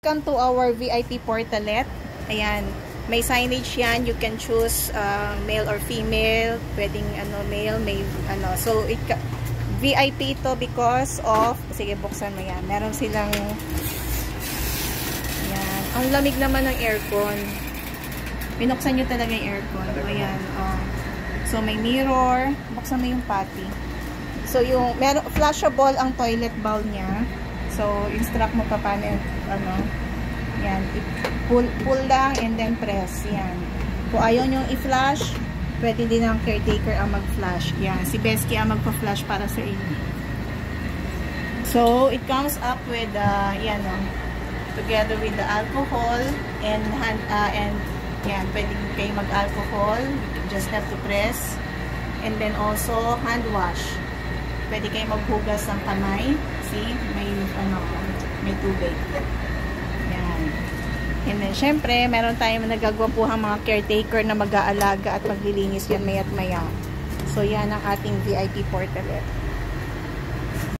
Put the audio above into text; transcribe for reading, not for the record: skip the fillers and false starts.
Welcome to our VIP portalet. Ayan, may signage yan. You can choose male or female. Pwedeng male, may So, VIP ito because of, sige, buksan mo yan. Meron silang, ayan. Ang lamig naman ng aircon. Binuksan nyo talaga yung aircon. Ayan, So, may mirror. Buksan mo yung pati. So, meron, flashable ang toilet bowl niya. So, instruct mo pa paano yung, yan, pull lang and then press, yan. Kung ayaw nyo i-flash, pwede din ang caretaker ang mag-flash. Yan, si Beski ang magpa-flash para sa inyo. So, it comes up with, together with the alcohol and yan, pwede kayo mag-alcohol. You just have to press. And then also, hand wash. Pwede kayo maghugas ng kamay. See? May tubig. Yan. And then, syempre, meron tayong nagagwapuhang mga caretaker na mag-aalaga at maglilinis yan maya't maya. So, yan ang ating VIP portalet.